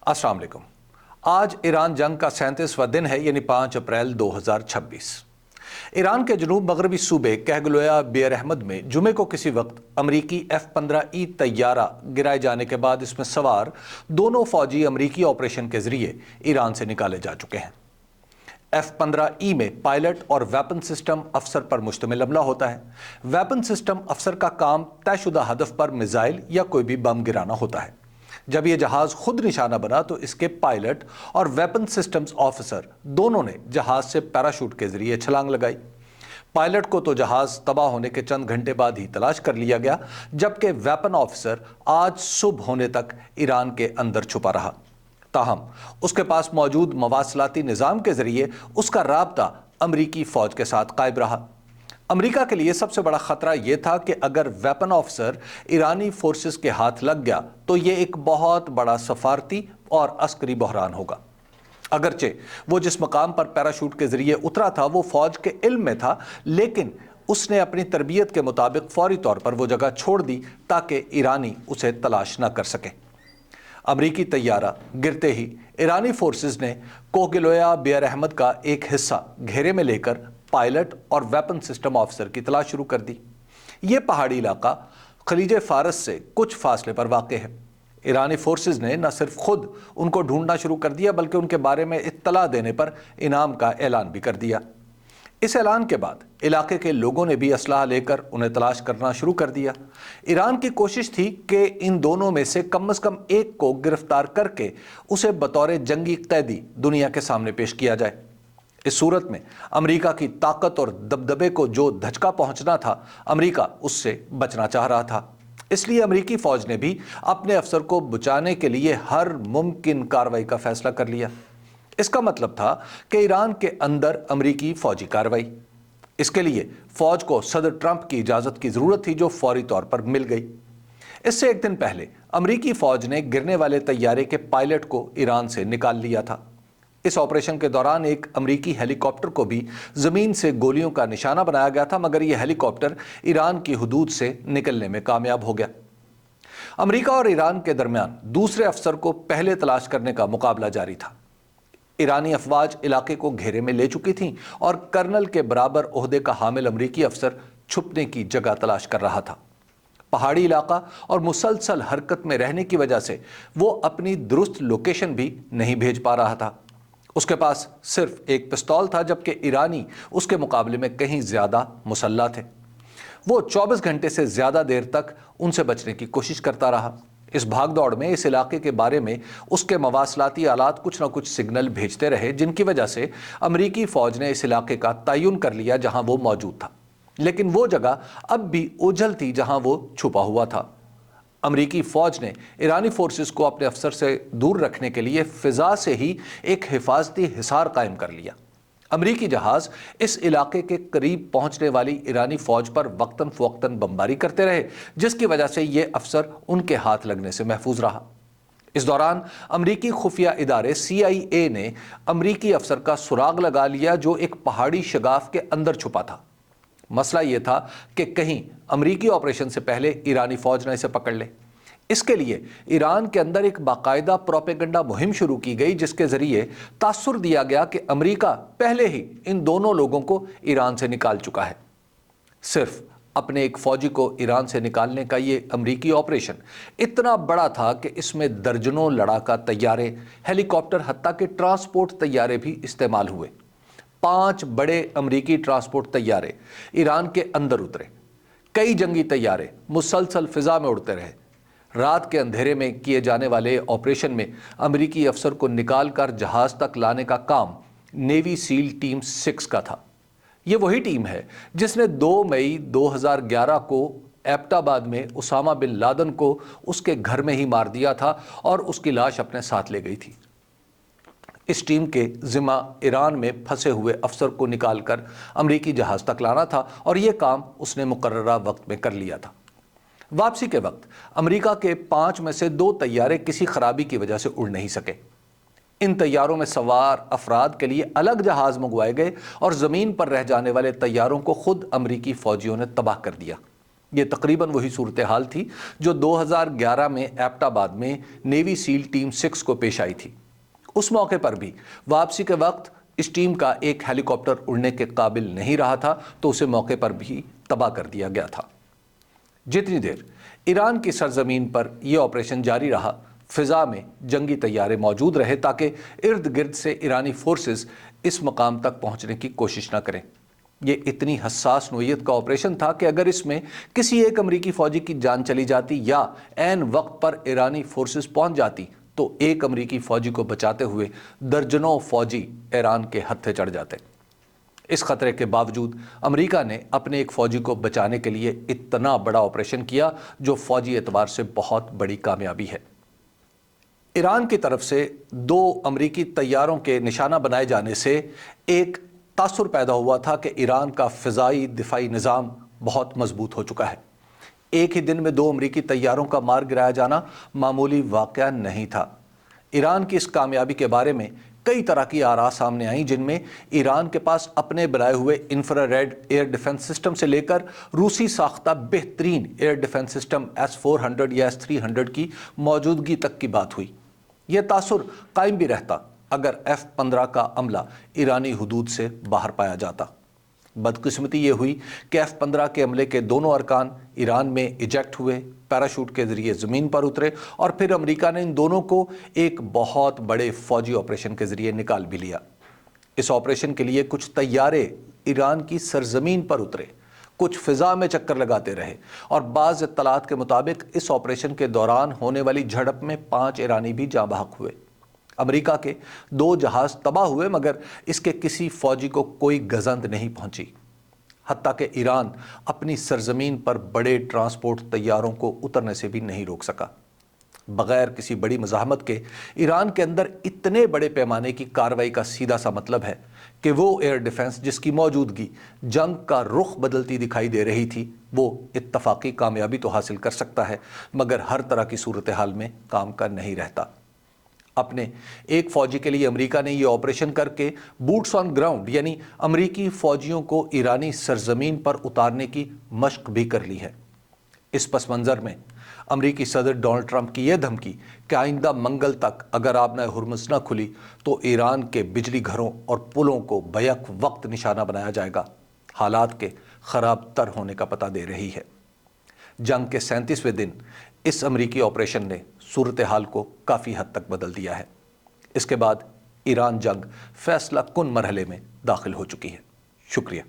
अस्सलाम वालेकुम। आज ईरान जंग का 37वां दिन है, यानी 5 अप्रैल 2026। ईरान के जनूब मगरबी सूबे कहगलोया बेर अहमद में जुमे को किसी वक्त अमरीकी F-15E तैयारा गिराए जाने के बाद इसमें सवार दोनों फौजी अमरीकी ऑपरेशन के जरिए ईरान से निकाले जा चुके हैं। F-15E में पायलट और वेपन सिस्टम अफसर पर मुश्तमिल अमला होता है। वेपन सिस्टम अफसर का काम तयशुदा हदफ पर मिसाइल या कोई भी बम गिराना होता है। जब यह जहाज खुद निशाना बना तो इसके पायलट और वेपन सिस्टम्स ऑफिसर दोनों ने जहाज से पैराशूट के जरिए छलांग लगाई। पायलट को तो जहाज तबाह होने के चंद घंटे बाद ही तलाश कर लिया गया, जबकि वेपन ऑफिसर आज सुबह होने तक ईरान के अंदर छुपा रहा। ताहम उसके पास मौजूद मवासलाती निज़ाम के जरिए उसका राब्ता अमरीकी फौज के साथ कायम रहा। अमेरिका के लिए सबसे बड़ा खतरा यह था कि अगर वेपन ऑफिसर ईरानी फोर्सेस के हाथ लग गया तो यह एक बहुत बड़ा सफारती और अस्करी बहरान होगा। अगरचे वो जिस मकाम पर पैराशूट के जरिए उतरा था वो फौज के इल्म में था, लेकिन उसने अपनी तरबियत के मुताबिक फौरी तौर पर वो जगह छोड़ दी ताकि ईरानी उसे तलाश न कर सके। अमरीकी तैयारा गिरते ही ईरानी फोर्सेस ने कोहगिलोया बेर अहमद का एक हिस्सा घेरे में लेकर पायलट और वेपन सिस्टम ऑफिसर की तलाश शुरू कर दी। यह पहाड़ी इलाका खलीज फारस से कुछ फासले पर वाक़ है। ईरानी फोर्सेस ने न सिर्फ खुद उनको ढूंढना शुरू कर दिया बल्कि उनके बारे में इत्तला देने पर इनाम का ऐलान भी कर दिया। इस ऐलान के बाद इलाके के लोगों ने भी असलाह लेकर उन्हें तलाश करना शुरू कर दिया। ईरान की कोशिश थी कि इन दोनों में से कम एक को गिरफ्तार करके उसे बतौर जंगी कैदी दुनिया के सामने पेश किया जाए। इस सूरत में अमेरिका की ताकत और दबदबे को जो धचका पहुंचना था, अमेरिका उससे बचना चाह रहा था। इसलिए अमेरिकी फौज ने भी अपने अफसर को बचाने के लिए हर मुमकिन कार्रवाई का फैसला कर लिया। इसका मतलब था कि ईरान के अंदर अमेरिकी फौजी कार्रवाई। इसके लिए फौज को सदर ट्रंप की इजाजत की जरूरत थी, जो फौरी तौर पर मिल गई। इससे एक दिन पहले अमेरिकी फौज ने गिरने वाले तैयारे के पायलट को ईरान से निकाल लिया था। इस ऑपरेशन के दौरान एक अमेरिकी हेलीकॉप्टर को भी जमीन से गोलियों का निशाना बनाया गया था, मगर यह हेलीकॉप्टर ईरान की हुदूद से निकलने में कामयाब हो गया। अमेरिका और ईरान के दरमियान दूसरे अफसर को पहले तलाश करने का मुकाबला जारी था। ईरानी अफवाज इलाके को घेरे में ले चुकी थीं और कर्नल के बराबर ओहदे का हामिल अमेरिकी अफसर छुपने की जगह तलाश कर रहा था। पहाड़ी इलाका और मुसलसल हरकत में रहने की वजह से वो अपनी दुरुस्त लोकेशन भी नहीं भेज पा रहा था। उसके पास सिर्फ एक पिस्तौल था, जबकि ईरानी उसके मुकाबले में कहीं ज्यादा मुसल्लह थे। वो 24 घंटे से ज्यादा देर तक उनसे बचने की कोशिश करता रहा। इस भागदौड़ में इस इलाके के बारे में उसके मवासलाती आलात कुछ न कुछ सिग्नल भेजते रहे, जिनकी वजह से अमरीकी फौज ने इस इलाके का तयन कर लिया जहां वो मौजूद था। लेकिन वो जगह अब भी ओझल थी जहां वो छुपा हुआ था। अमरीकी फौज ने ईरानी फोर्सेस को अपने अफसर से दूर रखने के लिए फिजा से ही एक हिफाजती हिसार कायम कर लिया। अमरीकी जहाज इस इलाके के करीब पहुंचने वाली ईरानी फौज पर वक्तन फवक्तन बमबारी करते रहे, जिसकी वजह से ये अफसर उनके हाथ लगने से महफूज रहा। इस दौरान अमरीकी खुफिया इदारे CIA ने अमरीकी अफसर का सुराग लगा लिया, जो एक पहाड़ी शगाफ के अंदर छुपा था। मसला यह था कि कहीं अमरीकी ऑपरेशन से पहले ईरानी फौज ने इसे पकड़ ले। इसके लिए ईरान के अंदर एक बाकायदा प्रोपेगेंडा मुहिम शुरू की गई, जिसके जरिए तासुर दिया गया कि अमरीका पहले ही इन दोनों लोगों को ईरान से निकाल चुका है। सिर्फ अपने एक फौजी को ईरान से निकालने का ये अमरीकी ऑपरेशन इतना बड़ा था कि इसमें दर्जनों लड़ाका तैयारे, हेलीकॉप्टर, हत्ता के ट्रांसपोर्ट तैयारे भी इस्तेमाल हुए। 5 बड़े अमरीकी ट्रांसपोर्ट तैयारे ईरान के अंदर उतरे। कई जंगी तैयारे मुसलसल फिजा में उड़ते रहे। रात के अंधेरे में किए जाने वाले ऑपरेशन में अमरीकी अफसर को निकालकर जहाज तक लाने का काम नेवी सील टीम 6 का था। यह वही टीम है जिसने 2 मई 2011 को एबटाबाद में उसामा बिन लादेन को उसके घर में ही मार दिया था और उसकी लाश अपने साथ ले गई थी। इस टीम के जिम्मा ईरान में फंसे हुए अफसर को निकालकर अमरीकी जहाज तक लाना था और यह काम उसने मुकर्ररा वक्त में कर लिया था। वापसी के वक्त अमेरिका के 5 में से 2 तैयारे किसी खराबी की वजह से उड़ नहीं सके। इन तैयारों में सवार अफराद के लिए अलग जहाज मंगवाए गए और जमीन पर रह जाने वाले तैयारों को खुद अमरीकी फौजियों ने तबाह कर दिया। یہ تقریباً وہی صورتحال تھی جو 2011 میں ایبٹ آباد میں نیوی سیل ٹیم 6 کو پیش آئی تھی۔ اس موقع پر بھی واپسی کے وقت اس ٹیم کا ایک ہیلی کاپٹر اڑنے کے قابل نہیں رہا تھا تو اسے موقع پر بھی تباہ کر دیا گیا تھا۔ جتنی دیر ایران کی سرزمین پر یہ آپریشن جاری رہا، فضا میں جنگی طیارے موجود رہے تاکہ ارد گرد سے ایرانی فورسز اس مقام تک پہنچنے کی کوشش نہ کریں۔ یہ اتنی حساس نوعیت کا آپریشن تھا کہ اگر اس میں کسی ایک امریکی فوجی کی جان چلی جاتی یا عین وقت پر ایرانی فورسز پہنچ جاتی تو ایک امریکی فوجی کو بچاتے ہوئے درجنوں فوجی ایران کے ہتھے چڑھ جاتے۔ اس خطرے کے باوجود امریکہ نے اپنے ایک فوجی کو بچانے کے لیے اتنا بڑا آپریشن کیا جو فوجی اعتبار سے بہت بڑی کامیابی ہے۔ ایران کی طرف سے 2 امریکی طیاروں کے نشانہ بنائے جانے سے ایک تاثر پیدا ہوا تھا کہ ایران کا فضائی دفاعی نظام بہت مضبوط ہو چکا ہے۔ ایک ہی دن میں 2 امریکی طیاروں کا مار گرایا جانا معمولی واقعہ نہیں تھا۔ ایران کی اس کامیابی کے بارے میں کئی طرح کی آراء سامنے آئیں، جن میں ایران کے پاس اپنے بنائے ہوئے infrared air defence system سے لے کر روسی ساختہ بہترین ایئر ڈیفنس سسٹم S-400 یا S-300 کی موجودگی تک کی بات ہوئی۔ یہ تاثر قائم بھی رہتا اگر F-15 کا عملہ ایرانی حدود سے باہر پایا جاتا۔ بدقسمتی یہ ہوئی کہ F-15 کے عملے کے دونوں ارکان ایران میں ایجیکٹ ہوئے، پیراشوٹ کے ذریعے زمین پر اترے اور پھر امریکہ نے ان دونوں کو ایک بہت بڑے فوجی آپریشن کے ذریعے نکال بھی لیا۔ اس آپریشن کے لیے کچھ طیارے ایران کی سرزمین پر اترے، کچھ فضا میں چکر لگاتے رہے اور بعض اطلاعات کے مطابق اس آپریشن کے دوران ہونے والی جھڑپ میں 5 ایرانی بھی جاں بحق ہوئے۔ امریکہ کے 2 جہاز تباہ ہوئے مگر اس کے کسی فوجی کو کوئی گزند نہیں پہنچی۔ حتیٰ کہ ایران اپنی سرزمین پر بڑے ٹرانسپورٹ طیاروں کو اترنے سے بھی نہیں روک سکا۔ بغیر کسی بڑی مزاحمت کے ایران کے اندر اتنے بڑے پیمانے کی کارروائی کا سیدھا سا مطلب ہے کہ وہ ایئر ڈیفنس جس کی موجودگی جنگ کا رخ بدلتی دکھائی دے رہی تھی، وہ اتفاقی کامیابی تو حاصل کر سکتا ہے مگر ہر طرح کی صورتحال میں کام کا نہیں رہتا۔ اپنے ایک فوجی کے لیے امریکہ نے یہ آپریشن کر کے بوٹس آن گراؤنڈ یعنی امریکی فوجیوں کو ایرانی سرزمین پر اتارنے کی مشق بھی کر لی ہے۔ اس پس منظر میں امریکی صدر ڈونلڈ ٹرمپ کی یہ دھمکی کہ آئندہ منگل تک اگر آبنائے ہرمز نہ کھلی تو ایران کے بجلی گھروں اور پلوں کو بیک وقت نشانہ بنایا جائے گا، حالات کے خراب تر ہونے کا پتہ دے رہی ہے۔ جنگ کے 37ویں دن اس امریکی آپریشن نے صورتحال کو کافی حد تک بدل دیا ہے۔ اس کے بعد ایران جنگ فیصلہ کن مرحلے میں داخل ہو چکی ہے۔ شکریہ۔